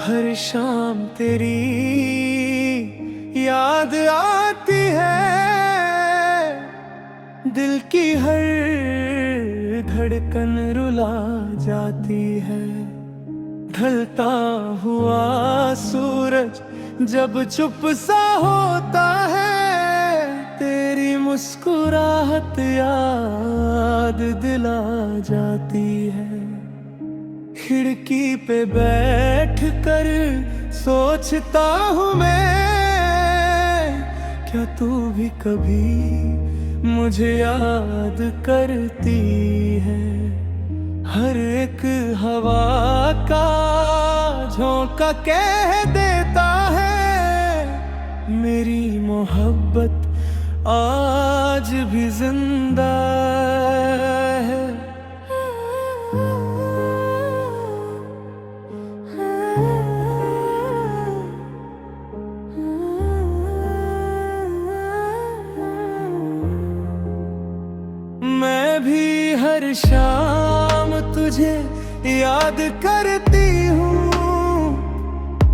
हर शाम तेरी याद आती है, दिल की हर धड़कन रुला जाती है। ढलता हुआ सूरज जब चुप सा होता है, तेरी मुस्कुराहट याद दिला जाती है। खिड़की पे बैठ कर सोचता हूँ मैं, क्या तू भी कभी मुझे याद करती है। हर एक हवा का झोंका कह देता है, मेरी मोहब्बत आज भी जिंदा है। मैं भी हर शाम तुझे याद करती हूँ,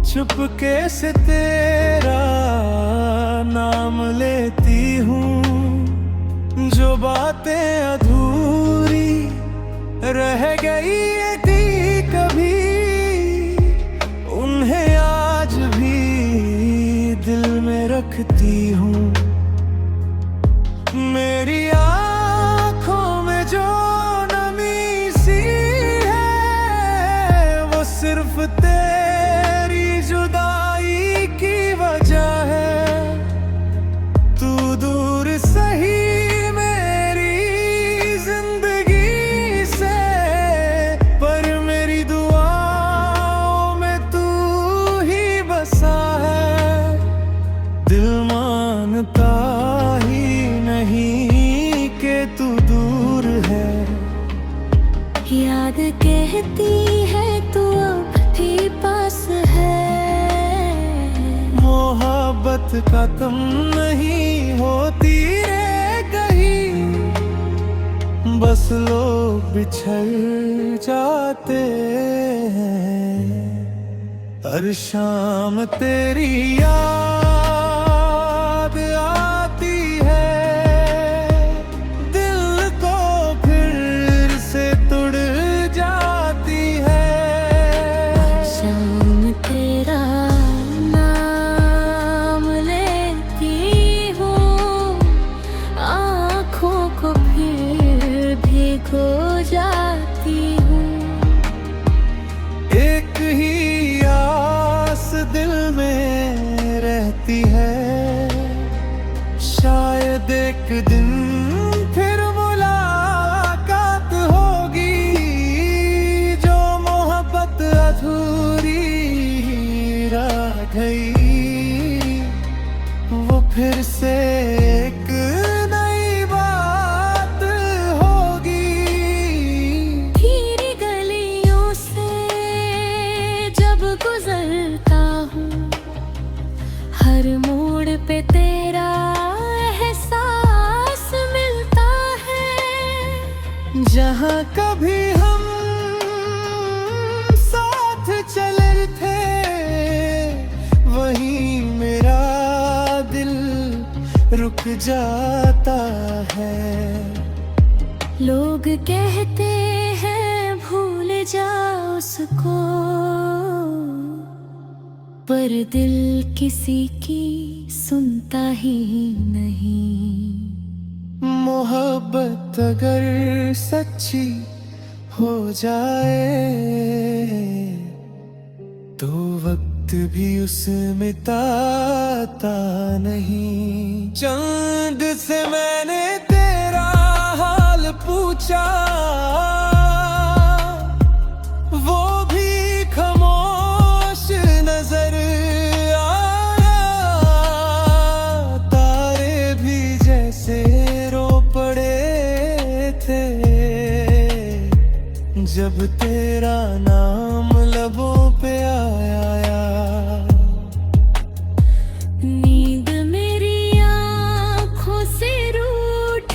चुपके से तेरा नाम लेती हूँ। जो बातें अधूरी रह गई थी कभी, उन्हें आज भी दिल में रखती हूँ। मेरी आँखों में जो नमी सी है, वो सिर्फ तेरी जुदाई की वजह है। तू दूर सही मेरी जिंदगी से, पर मेरी दुआओं में तू ही बसा है। दिल मानता तू दूर है, याद कहती है तू अब भी पास है। मोहब्बत खत्म नहीं होती रे कहीं, बस लोग बिछड़ जाते हैं। हर शाम तेरी याद आती है, खो जाती हूँ। एक ही आस दिल में रहती है, शायद एक दिन फिर मुलाकात होगी। जो मोहब्बत अधूरी रह गई, वो फिर से एक गुजरता हूँ। हर मोड़ पे तेरा एहसास मिलता है। जहाँ कभी हम साथ चले थे, वहीं मेरा दिल रुक जाता है। लोग कहते हैं भूल जा उसको, पर दिल किसी की सुनता ही नहीं। मोहब्बत अगर सच्ची हो जाए, तो वक्त भी उसमें ताता नहीं। चंद से मैंने तेरा हाल पूछा, वो भी खामोश नजर आया। तारे भी जैसे रो पड़े थे, जब तेरा नाम लबों पे आया। नींद मेरी आँखों से रूठ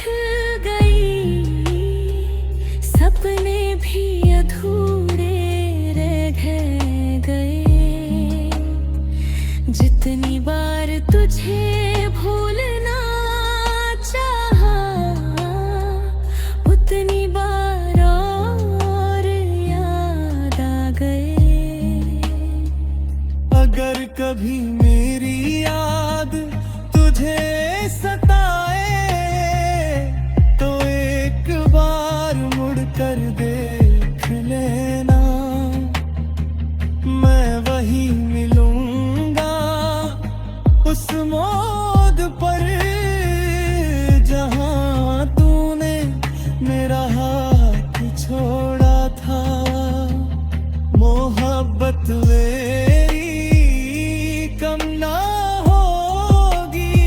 गई, सपने भी अधूरे रह गए। जितनी बार तुझे भूलना चाहा, उतनी बार और याद आ गए। अगर कभी मेरी याद तुझे सताए तो एक बार मुड़ कर देख लेना, मैं वही मिलूंगा उस मोड़ पर जहां तूने मेरा हाथ छोड़ा था। मोहब्बत मेरी कम ना होगी,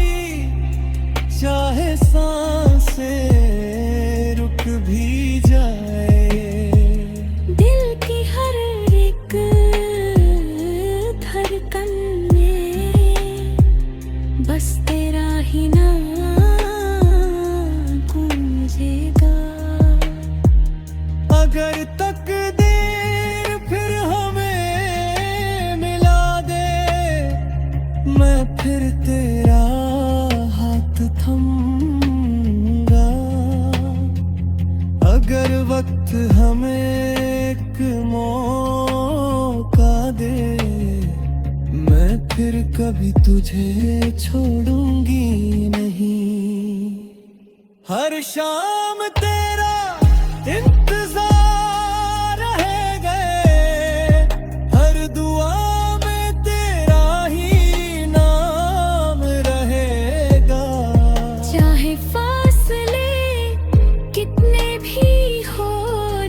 चाहे सांसें रुक भी जाए। दिल की हर एक धड़कन में बस तेरा ही नाम गूंजेगा। अगर तकदीर फिर हमें मिला दे, मैं फिर तेरा हाथ थमूंगा। अगर वक्त हमें एक मौका दे, मैं फिर कभी तुझे छोड़ूंगी नहीं। हर शाम तेरा इंतजार रह गए, हर दुआ में तेरा ही नाम रहेगा। चाहे फासले कितने भी हो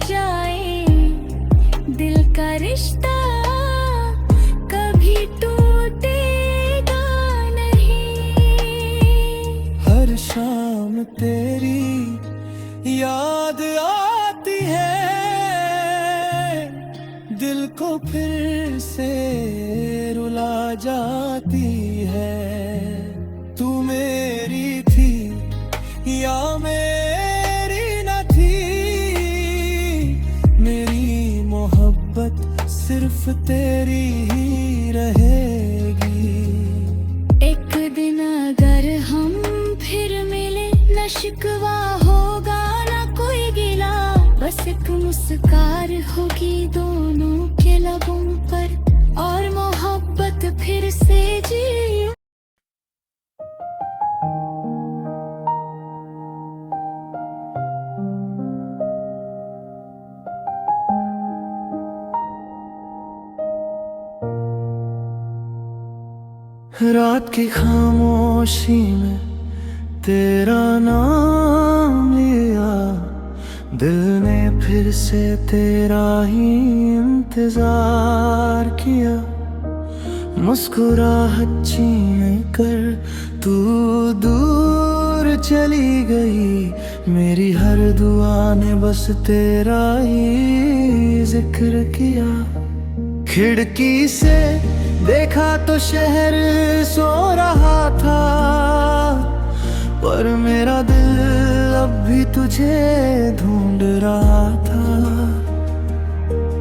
जाए, दिल का रिश्ता कभी टूटेगा नहीं। हर शाम तेरी याद आती है, दिल को फिर से रुला जाती है। तू मेरी थी या मेरी न थी, मेरी मोहब्बत सिर्फ तेरी ही रहेगी। एक दिन अगर हम फिर मिले, न शिकवा होगा न कोई गिला, बस एक मुस्कान होगी दोनों के लबों पर, और मोहब्बत फिर से जी। रात की खामोशी में तेरा नाम लिया, दिल ने फिर से तेरा ही इंतजार किया। मुस्कुराहट छीन कर तू दूर चली गई, मेरी हर दुआ ने बस तेरा ही जिक्र किया। खिड़की से देखा तो शहर सो रहा था, पर मेरा दिल अब भी तुझे ढूंढ रहा था।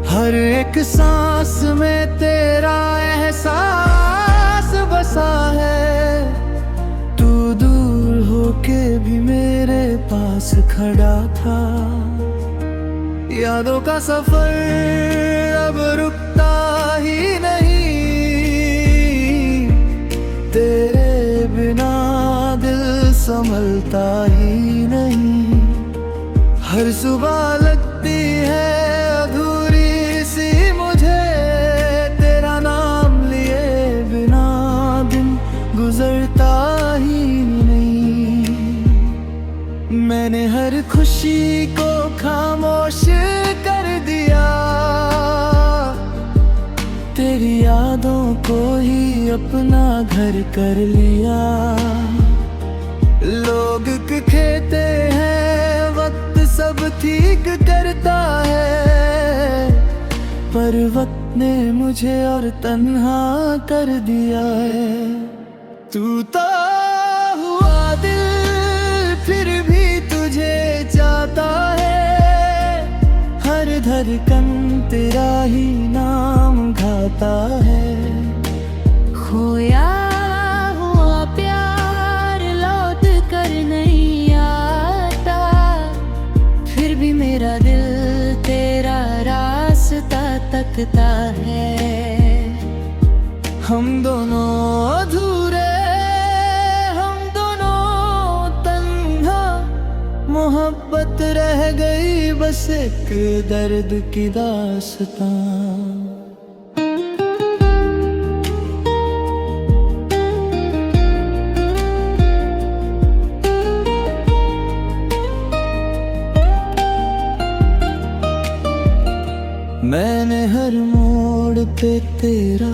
हर एक सांस में तेरा एहसास बसा है, तू दूर होके भी मेरे पास खड़ा था। यादों का सफर अब रुकता ही नहीं, तेरे बिना दिल संभलता ही नहीं। हर सुबह लगती है अधूरी सी मुझे, तेरा नाम लिए बिना दिन गुजरता ही नहीं। मैंने हर खुशी को खामोश कर दिया, तेरी यादों को ही अपना घर कर लिया। लोग कहते हैं वक्त सब ठीक करता है, पर वक्त ने मुझे और तन्हा कर दिया है। तू तो हुआ दिल फिर भी तुझे चाहता है, हर धड़कन तेरा ही नाम गाता है। खोया लगता है। हम दोनों अधूरे, हम दोनों तन्हा, मोहब्बत रह गई बस एक दर्द की दास्तां। मैंने हर मोड़ पे तेरा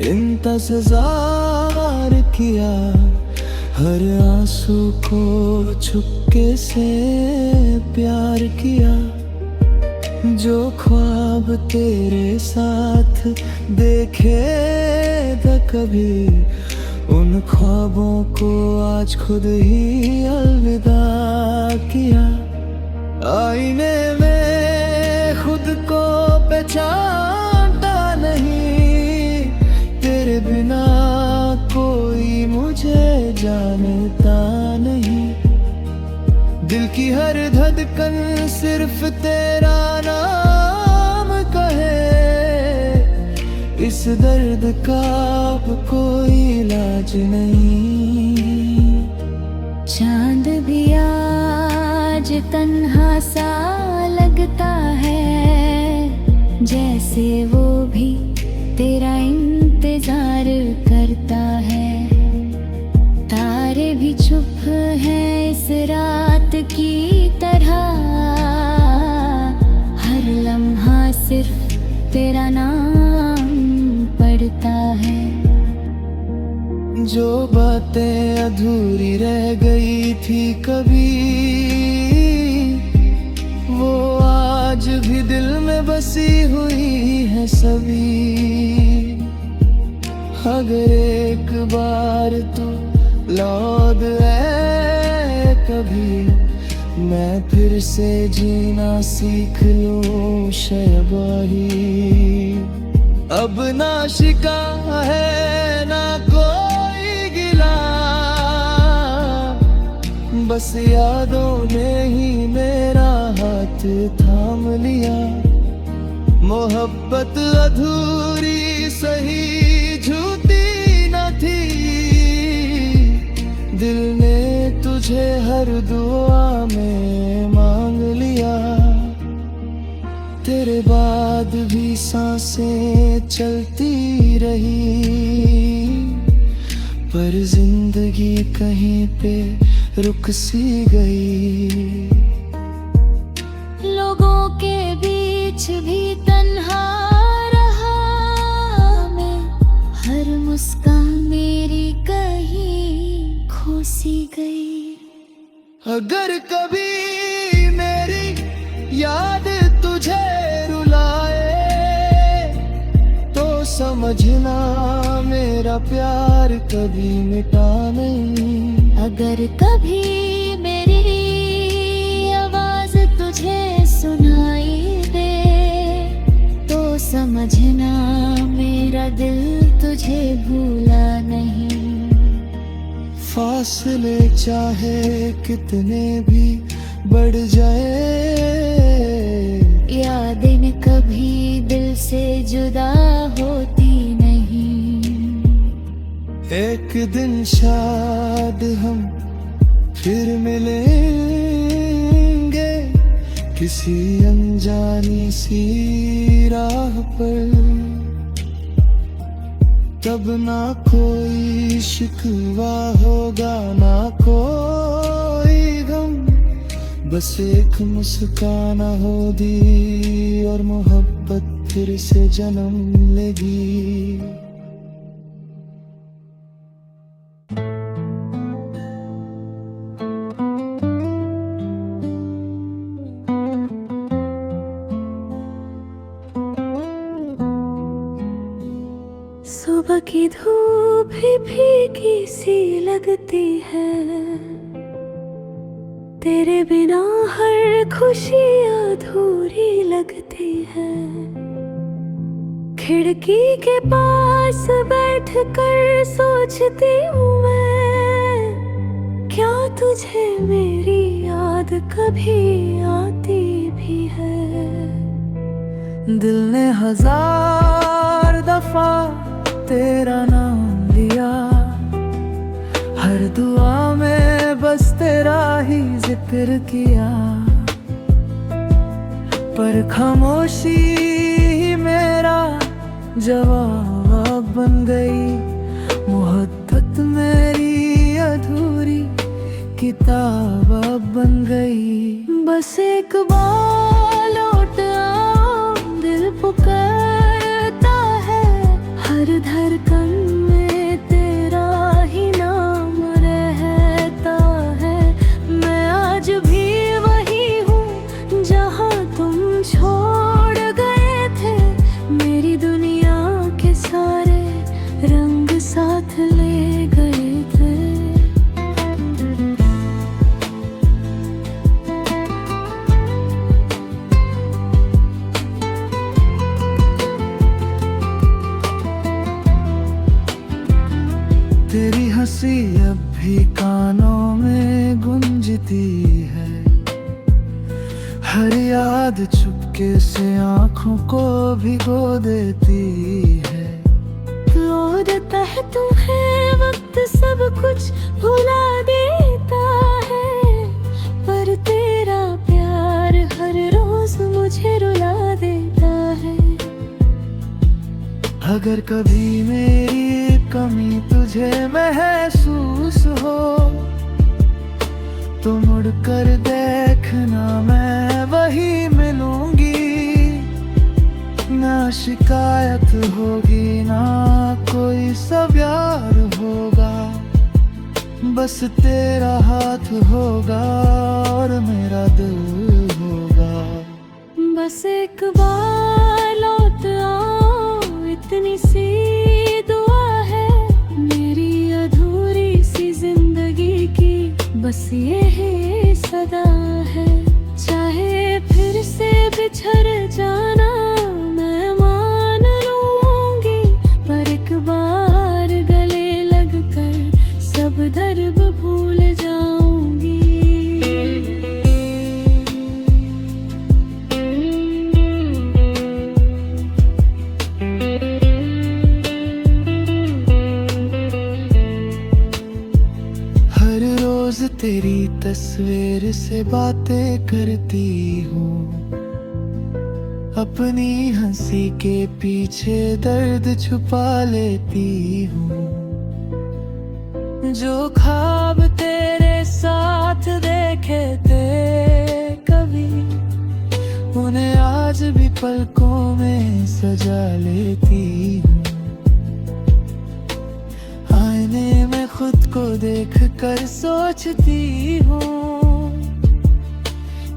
इंतजार किया, हर आंसू को चुपके से प्यार किया। जो ख्वाब तेरे साथ देखे था कभी, उन ख्वाबों को आज खुद ही अलविदा किया। आईने में खुद को पहचानता नहीं, तेरे बिना कोई मुझे जानता नहीं। दिल की हर धड़कन सिर्फ तेरा नाम कहे, इस दर्द का अब कोई इलाज नहीं। चांद भी आज तन्हा सा लगता है, जैसे वो भी तेरा इंतजार करता है। तारे भी चुप हैं इस रात की तरह, हर लम्हा सिर्फ तेरा नाम पढ़ता है। जो बातें अधूरी रह गई थी कभी, वो आज भी दिल में बसी हुई है सभी। अगर एक बार तू लौट आए कभी, मैं फिर से जीना सीख लूं शयबाही। अब ना शिका है ना कोई गिला, बस यादों ने ही मेरा हाथ थाम लिया। मोहब्बत अधूरी सही झूठी न थी, दिल ने तुझे हर दुआ में मांग लिया। तेरे बाद भी सांसें चलती रही, पर जिंदगी कहीं पे रुक सी गई। लोगों के बीच भी तन्हा रहा मैं, हर मुस्कान मेरी कहीं खो सी गई। अगर कभी मेरी याद तुझे रुलाए, तो समझना मेरा प्यार कभी मिटा नहीं। अगर कभी मेरी आवाज तुझे सुनाई दे, तो समझना मेरा दिल तुझे भूला नहीं। फासले चाहे कितने भी बढ़ जाए, यादें कभी दिल से जुदा होती नहीं। एक दिन शायद हम फिर मिलेंगे, किसी अनजानी सी राह पर। तब ना कोई शिकवा होगा ना कोई गम, बस एक मुस्कान होगी और मोहब्बत फिर से जन्म लेगी। सुबह की धूप भी फीकी सी लगती है, तेरे बिना हर खुशी अधूरी लगती है। खिड़की के पास बैठकर सोचती हूँ मैं, क्या तुझे मेरी याद कभी आती भी है। दिल ने 1000 दफा तेरा नाम लिया, हर दुआ में बस तेरा ही जिक्र किया। पर खामोशी ही मेरा जवाब बन गई, मोहब्बत मेरी अधूरी किताब अब बन गई। बस एक बार लौट आओ, दिल पुकारता है, हर धड़कन में तेरा ही नाम रहता है। मैं आज भी वही हूँ जहाँ तुम छोड़ गए थे, मेरी दुनिया के सारे रंग साथ ले गए थे। तेरी हंसी अब भी कानों में गूंजती है, हर याद चुपके से आँखों को भिगो देती है। तोड़ता है तुम्हें वक्त, सब कुछ भुला देता है, पर तेरा प्यार हर रोज मुझे रुला देता है। अगर कभी मेरी कमी तुझे महसूस हो, तो मुड़कर देखना मैं वही मिलूंगी। ना शिकायत होगी ना कोई सब यार होगा, बस तेरा हाथ होगा और मेरा दिल होगा। बस एक बार लौट आओ, इतनी सी दुआ है मेरी अधूरी सी जिंदगी की, बस ये सदा है। चाहे फिर से बिछड़ जाना मैं मान लूंगी, पर एक बार गले लगकर सब दर्द भूल जाऊंगी। हर रोज तेरी तस्वीर से बातें करती हूँ, अपनी हंसी के पीछे दर्द छुपा लेती हूँ। जो ख्वाब तेरे साथ देखे थे कभी, उन्हें आज भी पलकों में सजा लेती हूँ। आईने में खुद को देख कर सोचती हूँ,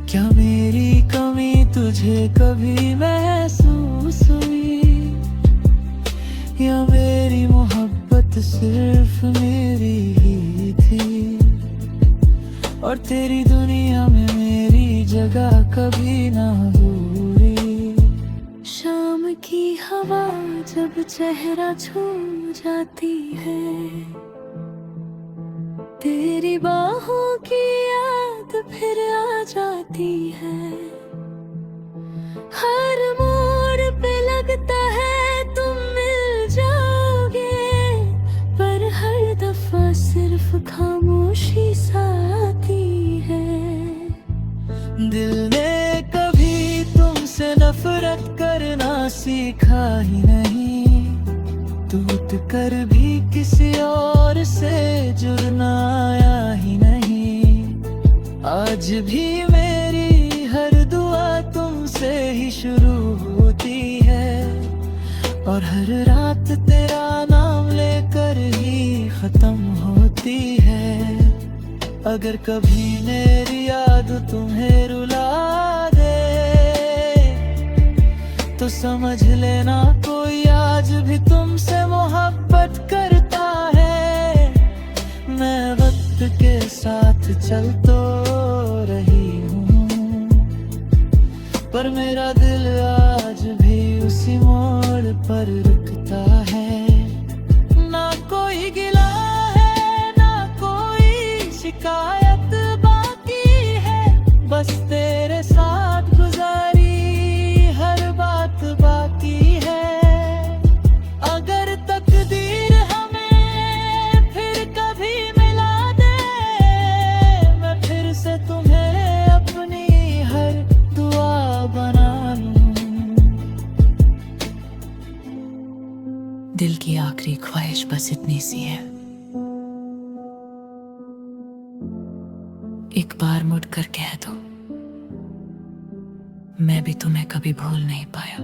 क्या मेरी कमी तुझे कभी महसूस हुई, या मेरी मोहब्बत सिर्फ मेरी ही थी, और तेरी दुनिया में मेरी जगह कभी ना हुई। शाम की हवा जब चेहरा छू जाती है, तेरी बाहों की याद फिर आ जाती है। हर मोड़ पे लगता है तुम मिल जाओगे, पर हर दफा सिर्फ खामोशी साथी है। दिल ने कभी तुमसे नफरत करना सीखा ही नहीं, टूट कर भी किसी और से जुड़ना आया ही नहीं। आज भी मेरी हर दुआ तुमसे ही शुरू होती है, और हर रात तेरा नाम लेकर ही खत्म होती है। अगर कभी मेरी याद तुम्हें रुला दे, तो समझ लेना कोई आज भी तुमसे मोहब्बत करता है। मैं वक्त के साथ चल तो रही हूँ, पर मेरा दिल आज भी उसी मोड़ पर रुकता है। ना कोई गिला है ना कोई शिकायत बाकी है, बस तेरे साथ गुजारी हर बात बस इतनी सी है। एक बार मुड़ कर कह दो, मैं भी तुम्हें कभी भूल नहीं पाया।